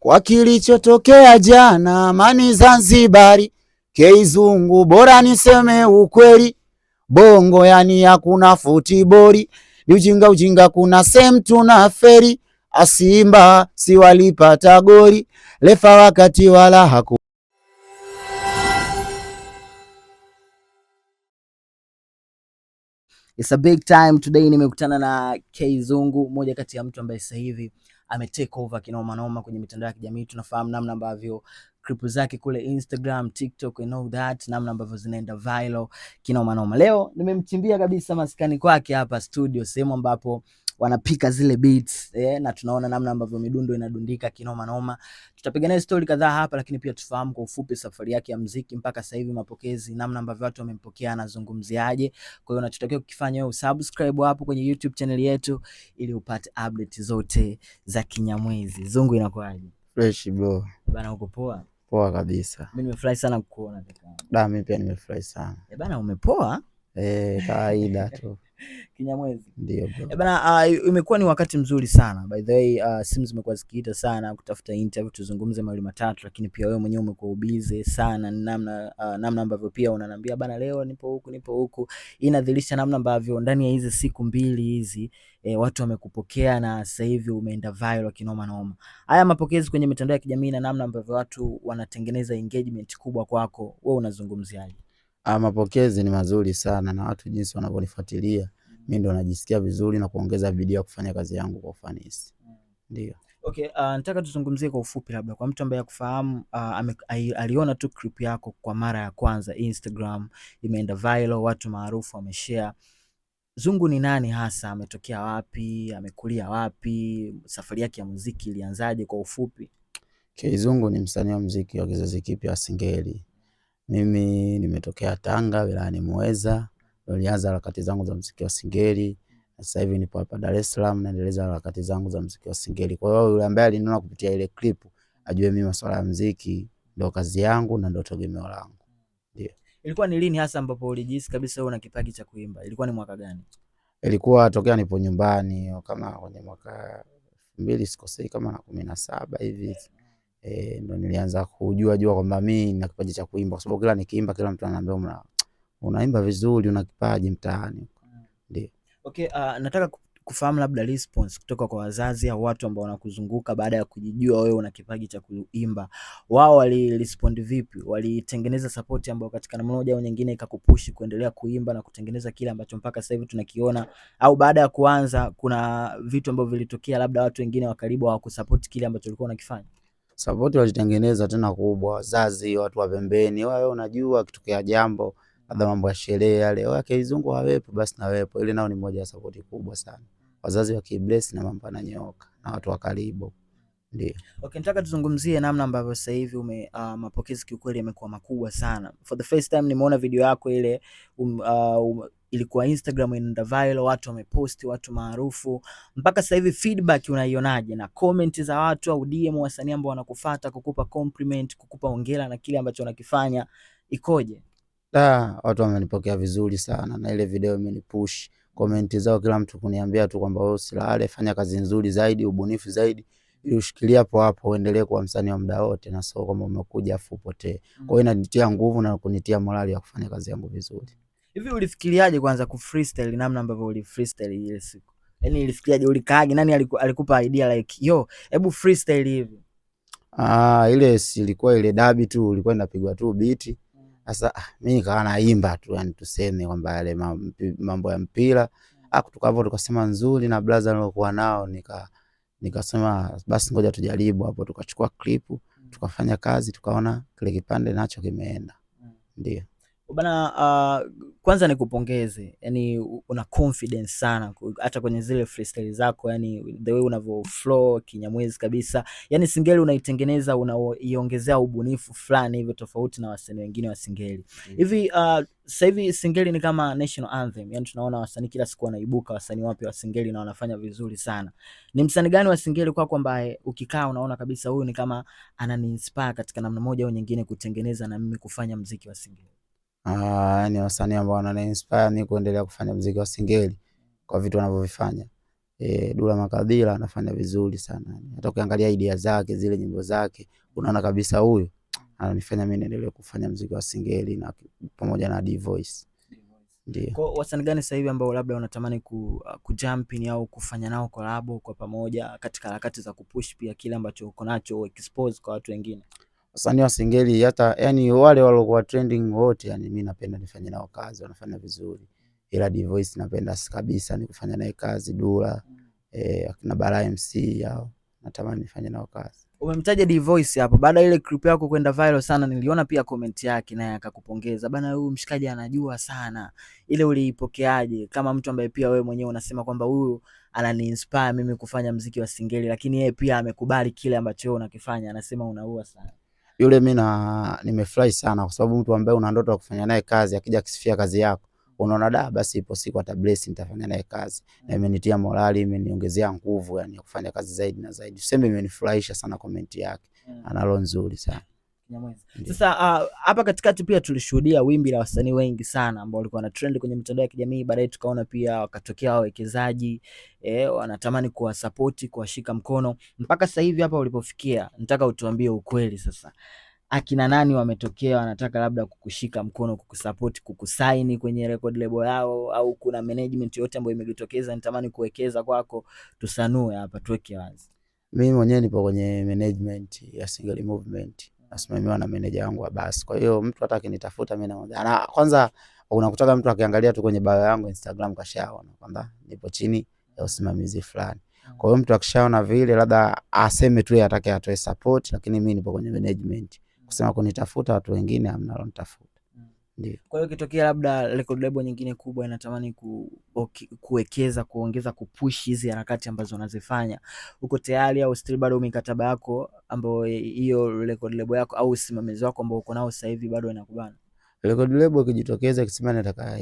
kwa kilichotokea jana. Amani Zanzibari, Keizungu bora niseme ukweli, Bongo yani hakuna futiboli, ni ujinga ujinga, kuna sehemu tuna feri, Asimba si walipata goli, refa wakati wala haku. It's a big time today. Nimekutana na Keizungu, mmoja kati ya mtu ambaye sasa hivi take over kinoma noma kwenye mitandao ya kijamii. Tunafahamu namna ambavyo clip zake kule Instagram, TikTok and all that, namna ambavyo zinaenda viral kinoma noma. Leo nimemchimbia kabisa maskani kwake hapa studio, sehemu ambapo wanapika zile beats na tunaona namna ambavyo midundo inadundika kinoma noma. Tutapiga naye story kadhaa hapa, lakini pia tufahamu kwa ufupi safari yake ya muziki mpaka sasa hivi, mapokezi, namna ambavyo watu wamempokea, anazungumziaje. Kwa hiyo unachotakiwa kukifanya wewe subscribe hapo kwenye YouTube channel yetu ili upate update zote za Kinyamwezi. Zungu, inakuaje? Fresh bro. Bana, uko poa? Poa kabisa. Mimi nimefurahi sana kukuona kaka. Mimi pia nimefurahi sana. Bana, umepoa? Kawaida tu. Kinyamwezi. Ndio bro. Bana, imekuwa ni wakati mzuri sana. By the way, simu zimekuwa zikiita sana kutafuta interview tuzungumze mawili matatu, lakini pia wewe mwenyewe umekuwa busy sana. Namna ambavyo pia unaniambia bana, leo nipo huku. Inadhihirisha namna ambavyo ndani ya hizi siku mbili hizi watu wamekupokea na sasa hivi umeenda viral kinoma noma. Haya mapokezi kwenye mitandao ya kijamii na namna ambavyo watu wanatengeneza engagement kubwa kwako, wewe unazungumziaje? Mapokezi ni mazuri sana na watu jinsi wanavyonifuatilia, mimi ndo najisikia vizuri na kuongeza bidii ya kufanya kazi yangu kwa ufanisi. Ndio. Okay, nataka tuzungumzie kwa ufupi, labda kwa mtu ambaye akufahamu, aliona tu clip yako kwa mara ya kwanza Instagram, imeenda viral, watu maarufu wameshare. Zungu ni nani hasa? Ametokea wapi? Amekulia wapi? Safari yake ya muziki ilianzaje kwa ufupi? Keizungu ni msanii wa muziki wa kizazi kipya wa Singeli. Mimi nimetokea Tanga, wilayani Muheza. Nilianza harakati zangu za muziki wa Singeli. Sasa hivi nipo hapa Dar es Salaam naendeleza harakati zangu za muziki wa Singeli. Kwa hiyo yule ambaye aliniona kupitia ile clip ajue mimi masuala ya muziki ndio kazi yangu na ndio tegemeo langu. Ndio. Ilikuwa ni lini hasa ambapo ulijihisi kabisa wewe una kipaji cha kuimba? Ilikuwa ni mwaka gani? Ilikuwa tokea nipo nyumbani kama kwenye mwaka 2000 sikosei, kama na 17 hivi. Ndo nilianza kujua kwamba mimi nina kipaji cha kuimba, kwa sababu kila nikiimba kila mtu ananiambia unaimba vizuri, una kipaji mtaani. Ndio. Okay, nataka kufahamu labda response kutoka kwa wazazi au watu ambao wanakuzunguka baada ya kujijua wewe una kipaji cha kuimba. Wao walirespond vipi? Walitengeneza support ambayo katika namna moja au nyingine ikakupushi kuendelea kuimba na kutengeneza kile ambacho mpaka sasa hivi tunakiona, au baada ya kuanza kuna vitu ambavyo vilitokea, labda watu wengine wa karibu hawakusupport kile ambacho ulikuwa unakifanya? Support walitengeneza tena kubwa, wazazi, watu wa pembeni. Wewe unajua kitokea jambo labda mambo ya sherehe yale, wewe Keizungu hawepo basi na wepo. Ile nao ni moja ya support kubwa sana. Wazazi wakibless na mambo yananyoka na watu wa karibu. Ndio. Okay, nataka tuzungumzie namna ambavyo sasa hivi mapokezi kiukweli yamekuwa makubwa sana. For the first time nimeona video yako ile ilikuwa Instagram inaenda viral, watu wameposti, watu maarufu. Mpaka sasa hivi feedback unaionaje, na comment za watu au DM wasanii ambao wanakufuata kukupa compliment, kukupa hongera na kile ambacho unakifanya ikoje? Watu wamenipokea vizuri sana na ile video imenipush. Comment zao kila mtu kuniambia tu kwamba wewe usilale, fanya kazi nzuri zaidi, ubunifu zaidi, ili ushikilie hapo hapo uendelee kuwa msanii wa muda wote na sio kama umekuja afu upotee. Kwa hiyo inanitia nguvu na kunitia morali ya kufanya kazi yangu vizuri. Hivi ulifikiriaje kwanza ku freestyle, namna ambavyo uli freestyle ile siku? Yaani ulifikiriaje, ulikaaje, nani alikupa idea like yo hebu freestyle hivi? Ile ilikuwa ile dabi tu, ilikuwa inapigwa tu beat. Sasa mimi nikawa naimba tu, yani tuseme kwamba yale mambo ya mpira. Tukavyo tukasema nzuri na brother nilokuwa nao, nikasema basi ngoja tujaribu hapo, tukachukua clip, tukafanya kazi, tukaona kile kipande nacho kimeenda. Ndio. Bana, kwanza nikupongeze. Yaani una confidence sana hata kwenye zile freestyle zako, yani the way unavyo flow Kinyamwezi kabisa. Yani Singeli unaitengeneza, unaiongezea ubunifu fulani hivyo tofauti na wasanii wengine wa Singeli. Hivi sasa hivi Singeli ni kama national anthem. Yani tunaona wasanii kila siku wanaibuka, wasanii wapya wa Singeli na wanafanya vizuri sana. Ni msanii gani wa Singeli kwako ambaye ukikaa unaona kabisa huyu ni kama anani inspire katika namna moja au nyingine kutengeneza na mimi kufanya muziki wa Singeli? Yani wasanii ambao wanani inspire mimi kuendelea kufanya muziki wa Singeli kwa vitu wanavyovifanya. Dula Makabila anafanya vizuri sana. Hata ukiangalia idea zake, zile nyimbo zake, unaona kabisa huyu ananifanya mimi niendelee kufanya muziki wa Singeli na pamoja na D-Voice. Ndio. Kwa wasanii gani sasa hivi ambao labda unatamani kujump in au kufanya nao collab kwa pamoja katika harakati za kupush pia kile ambacho uko nacho expose kwa watu wengine? Wasanii wa Singeli hata yani wale waliokuwa trending wote, yani mimi napenda nifanye nao kazi, wanafanya vizuri. Ila D-Voice napenda kabisa ni kufanya naye kazi. Dula akina Bara MC hao natamani nifanye nao kazi. Umemtaja D-Voice hapo, baada ile clip yako kwenda viral sana, niliona pia comment yake naye akakupongeza. Bana, huyu mshikaji anajua sana. Ile uliipokeaje kama mtu ambaye pia wewe mwenyewe unasema kwamba huyu anani inspire mimi kufanya muziki wa Singeli, lakini yeye pia amekubali kile ambacho wewe unakifanya, anasema unaua sana. Yule mimi nimefurahi sana kwa sababu mtu ambaye una ndoto ya kufanya naye kazi akija kisifia kazi yako, unaona basi ipo siku ata bless nitafanya naye kazi. Na imenitia morali, imeniongezea nguvu yani ya kufanya kazi zaidi na zaidi. Tuseme imenifurahisha sana comment yake. Analo nzuri sana. Sasa hapa katikati pia tulishuhudia wimbi la wasanii wengi sana ambao walikuwa na trend kwenye mitandao ya kijamii. Baadaye tukaona pia wakatokea wawekezaji wanatamani kuwasupport, kuwashika mkono. Mpaka sasa hivi hapa ulipofikia, nataka utuambie ukweli sasa. Akina nani wametokea wanataka labda kukushika mkono, kukusupport, kukusaini kwenye record label yao, au kuna management yote ambayo imejitokeza nitamani kuwekeza kwako? Tusanue hapa, tuweke wazi. Mimi mwenyewe nipo kwenye management ya Singeli Movement. Nasimamiwa na meneja wangu Abbas. Kwa hiyo mtu hata akinitafuta mimi namwambia. Kwanza unakutaka mtu akiangalia tu kwenye bio yangu Instagram kashaona kwamba nipo chini ya usimamizi fulani. Kwa hiyo mtu akishaona vile labda aseme tu yeye atake atoe support, lakini mimi nipo kwenye management. Kusema kunitafuta watu wengine hamna lonitafuta. Ndio. Kwa hiyo kitokea labda record label nyingine kubwa inatamani kuwekeza, kuongeza, kupush hizi harakati ambazo unazifanya, uko tayari au still bado mikataba yako ambayo hiyo record label yako au usimamizi wako ambao uko nao sasa hivi bado inakubana? Record label ikijitokeza ikisema nataka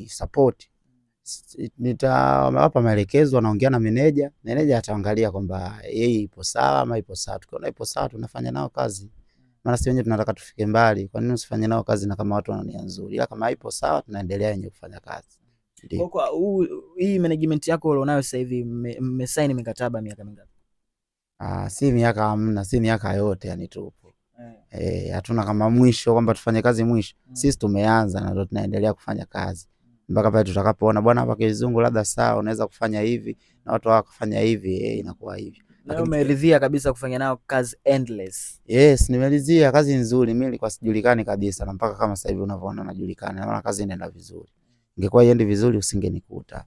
support, nitawapa maelekezo, naongea na meneja ataangalia kwamba yeye ipo sawa ama ipo sawa. Tukiona ipo sawa tunafanya nao kazi. Maana sisi wenyewe tunataka tufike mbali. Kwa nini usifanye nao kazi na kama watu wana nia nzuri? Ila kama ipo sawa tunaendelea yenyewe kufanya kazi. Ndio. Kwa hii management yako ulionayo sasa hivi mmesign mikataba miaka mingapi? Si miaka hamna, si miaka yote yani tupo. Hatuna kama mwisho kwamba tufanye kazi mwisho. Sisi tumeanza na ndio tunaendelea kufanya kazi. Mpaka pale tutakapoona bwana hapa Kizungu labda sawa unaweza kufanya hivi na watu wakafanya hivi, inakuwa hivi. Na umeridhia kabisa kufanya nao kazi endless? Yes, nimeridhia, kazi nzuri. Mimi nilikuwa sijulikani kabisa na mpaka kama sasa hivi unavyoona najulikana. Maana kazi inaenda vizuri. Ingekuwa iende vizuri usingenikuta.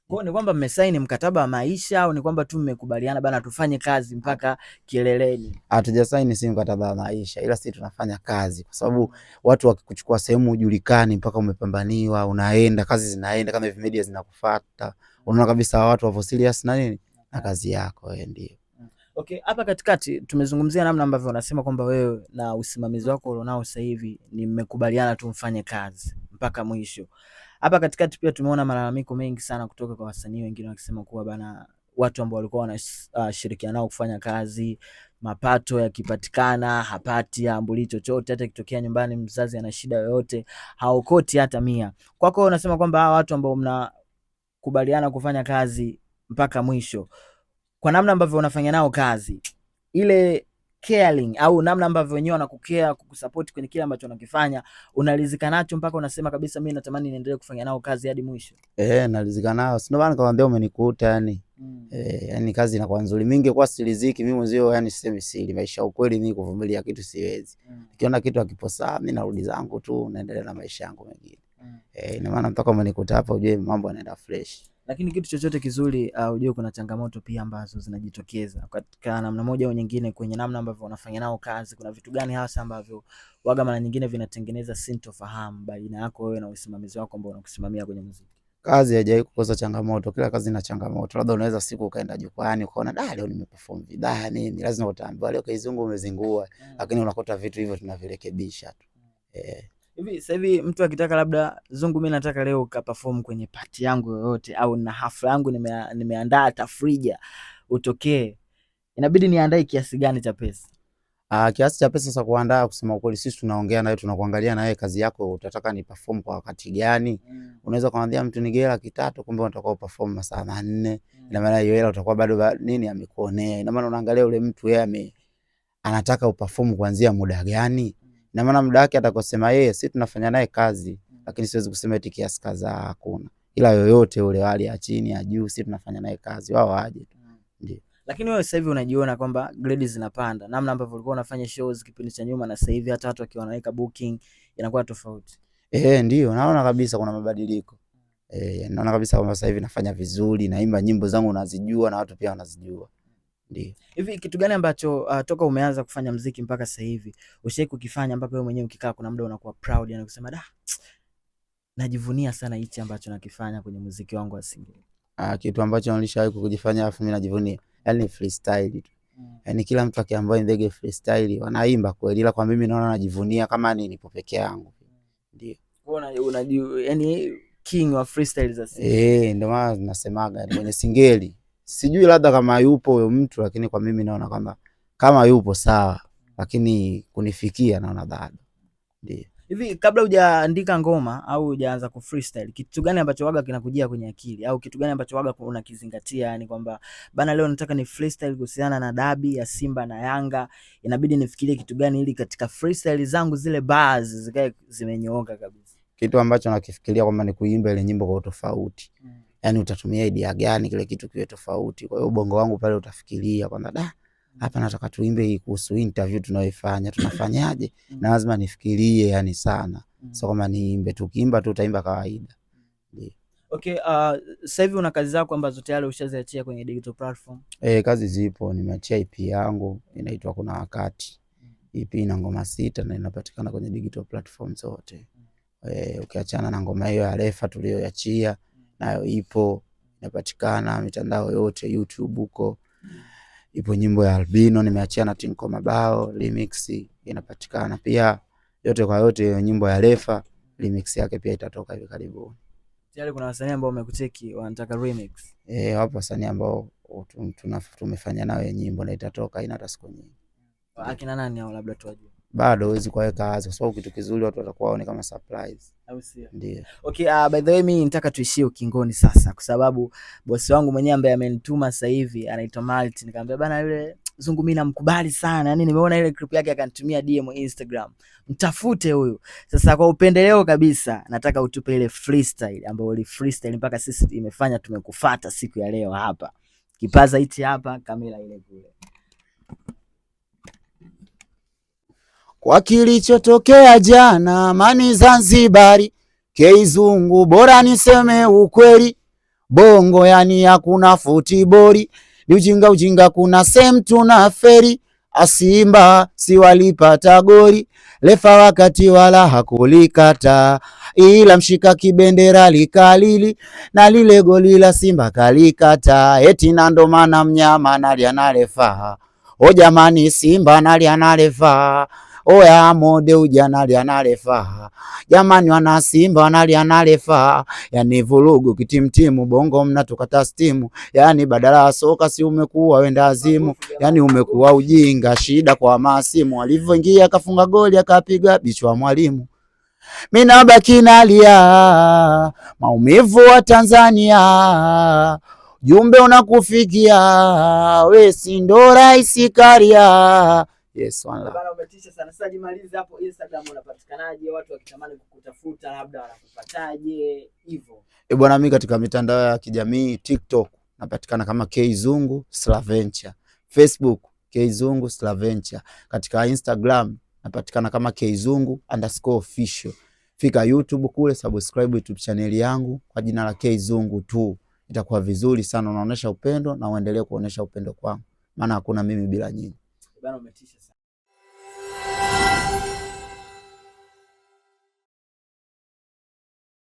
Kwa ni kwamba mmesaini mkataba wa maisha au ni kwamba tu mmekubaliana bana tufanye kazi mpaka kileleni? Hatujasaini si mkataba wa maisha, ila sisi tunafanya kazi kwa sababu watu wakikuchukua sehemu ujulikani mpaka umepambaniwa, unaenda, kazi zinaenda, kama hivi media zinakufuata. Unaona kabisa watu wako serious na nini? Na kazi yako ndio. Okay, hapa katikati tumezungumzia namna ambavyo unasema kwamba wewe na usimamizi wako ulionao sasa hivi ni mmekubaliana tu mfanye kazi mpaka mwisho. Hapa katikati pia tumeona malalamiko mengi sana kutoka kwa wasanii wengine wakisema kuwa bana, watu ambao walikuwa wanashirikiana nao kufanya kazi, mapato yakipatikana hapati ambuli chochote, hata kitokea nyumbani mzazi ana shida yoyote haokoti hata 100. Kwako unasema kwamba hawa watu ambao mnakubaliana kufanya kazi mpaka mwisho, kwa namna ambavyo unafanya nao kazi, ile caring au namna ambavyo wenyewe wanakukea kukusupport kwenye kile ambacho unakifanya, unaridhika nacho mpaka unasema kabisa mimi natamani niendelee kufanya nao kazi hadi mwisho? Naridhika nao. Sio maana nikamwambia umenikuta yani. Yani kazi inakuwa nzuri. Mimi ningekuwa siridhiki mimi mwenyewe yani sisemi siri. Maisha ukweli mimi kuvumilia kitu siwezi. Nikiona kitu hakipo sawa mimi narudi zangu tu naendelea na maisha yangu mengine. Ina maana mpaka umenikuta hapa ujue mambo yanaenda fresh. Lakini kitu chochote kizuri ujue kuna changamoto pia ambazo zinajitokeza katika namna moja au nyingine kwenye namna ambavyo unafanya nao kazi. Kuna vitu gani hasa ambavyo waga mara nyingine vinatengeneza sintofahamu baina yako wewe na usimamizi wako ambao unakusimamia kwenye muziki? Kazi haijawahi kukosa changamoto, kila kazi ina changamoto. Labda unaweza siku ukaenda jukwani ukaona leo nimeperform vibaya nini, lazima utaambiwa leo Kizungu umezingua, lakini unakuta vitu hivyo tunavirekebisha tu. Hivi sasa hivi mtu akitaka labda Zungu, mimi nataka leo ka perform kwenye party yangu yoyote au na hafla yangu nimeandaa tafrija utokee, inabidi niandae kiasi gani cha pesa? Kiasi cha pesa za kuandaa, kusema ukweli sisi tunaongea na wewe, tunakuangalia na wewe kazi yako utataka ni perform kwa wakati gani. Unaweza kumwambia mtu nigea 300,000 kumbe unataka uperform masaa 4. Ina maana hiyo hela utakuwa bado nini amekuonea. Ina maana unaangalia yule mtu yeye anataka uperform kuanzia muda gani. Ina maana muda wake atakosema yeye, sisi tunafanya naye kazi, lakini siwezi kusema eti kiasi kadhaa, hakuna. Ila yoyote ule hali ya chini ya juu sisi tunafanya naye kazi, wao waje tu. Ndio. Lakini wewe sasa hivi unajiona kwamba grade zinapanda, namna ambavyo ulikuwa unafanya shows kipindi cha nyuma na sasa hivi hata watu wakiwa wanaweka booking inakuwa tofauti? Ndio, naona kabisa kuna mabadiliko. Naona kabisa kwamba sasa hivi nafanya vizuri, naimba nyimbo zangu nazijua na watu pia wanazijua. Ndio. Hivi kitu gani ambacho toka umeanza kufanya muziki mpaka sasa hivi ushawahi kukifanya ambapo wewe mwenyewe ukikaa kuna muda unakuwa proud, yani kusema najivunia sana hichi ambacho nakifanya kwenye muziki wangu wa Singeli? Kitu ambacho nilishawahi kujifanya afu mimi najivunia, yani freestyle tu. Yani kila mtu akiambiwa ndege freestyle wanaimba kweli, ila kwa mimi naona najivunia kama nipo peke yangu. Ndio. Yani king wa freestyle za Singeli. Ndio maana nasemaga kwenye Singeli. Sijui labda kama yupo huyo mtu, lakini kwa mimi naona kwamba kama yupo sawa, lakini kunifikia naona bado. Ndio. Hivi kabla hujaandika ngoma au hujaanza ku freestyle, kitu gani ambacho waga kinakujia kwenye akili au kitu gani ambacho waga unakizingatia, yani kwamba bana leo nataka ni freestyle kuhusiana na dabi ya Simba na Yanga, inabidi nifikirie kitu gani ili katika freestyle zangu zile bars zikae zimenyooka kabisa? Kitu ambacho nakifikiria kwamba ni kuimba ile nyimbo kwa tofauti. Yani utatumia idea gani kile kitu kiwe tofauti. Kwa hiyo ubongo wangu pale utafikiria kwamba hapa nataka tuimbe kuhusu interview tunayoifanya, tunafanyaje? Na lazima nifikirie yani sana. Sio kama niimbe tu, kiimba tu utaimba kawaida. Ndio. Okay, sasa hivi una kazi zako ambazo tayari ushaziachia kwenye digital platform? Kazi zipo, nimeachia EP yangu inaitwa Kuna Wakati. EP ina ngoma 6 na inapatikana kwenye digital platform zote. Ukiachana na ngoma hiyo ya Refa tuliyoachia, nayo ipo inapatikana mitandao yote, YouTube huko. Ipo nyimbo ya Albino nimeachia na Tinko Mabao remix inapatikana pia. Yote kwa yote nyimbo ya Refa remix yake pia itatoka hivi karibuni. Tayari kuna wasanii ambao wamekucheki wanataka remix? Wapo wasanii ambao tumefanya nao nyimbo na itatoka ina hata siku nyingi. Akina nani hao labda tuwajue? Bado huwezi kuweka wazi kwa sababu kitu kizuri watu watakuwa waone kama surprise. Au sio? Ndio. Okay, by the way mimi nataka tuishie ukingoni sasa kwa sababu bosi wangu mwenyewe ambaye amenituma sasa hivi anaitwa Malti, nikamwambia bana yule Zungu mimi namkubali sana. Yani nimeona ile clip yake akanitumia DM Instagram. Mtafute huyu. Sasa kwa upendeleo kabisa nataka utupe ile freestyle ambayo ile freestyle mpaka sisi imefanya tumekufuata siku ya leo hapa. Kipaza hichi hapa, kamera ile kule. Kwa kilichotokea jana Amani Zanzibari, K-Zungu bora niseme ukweli, bongo yani hakuna futibori, ni ujinga kuna same tuna feri, Asimba si walipata goli, Refa wakati wala hakulikata, ila mshika kibendera likalili, na lile goli la Simba kalikata, eti na ndo maana mnyama nalia na Refa, o jamani Simba nalia na Refa, oya mode ujana nalia Refa, jamani wana Simba nalia na Refa, yani vurugu kitimtimu bongo mnatukata stimu, yani badala ya soka si umekuwa wenda azimu, yani umekuwa ujinga shida kwa masimu, alivyoingia akafunga goli akapiga bichwa mwalimu, mimi nabaki nalia maumivu wa Tanzania, jumbe unakufikia we si ndo rais Karia. Yes, wala. Bana umetisha sana. Sasa jimalize hapo, Instagram unapatikanaje? Watu wakitamani kukutafuta labda wanakupataje hivyo? Bwana mimi katika mitandao ya kijamii TikTok napatikana kama K-Zungu /Venture. Facebook K-Zungu /Venture. Katika Instagram napatikana kama K-Zungu_official. Fika YouTube kule, subscribe YouTube channel yangu kwa jina la K-Zungu tu. Itakuwa vizuri sana, unaonesha upendo na uendelee kuonesha upendo kwangu. Maana hakuna mimi bila nyinyi. Bana umetisha sana.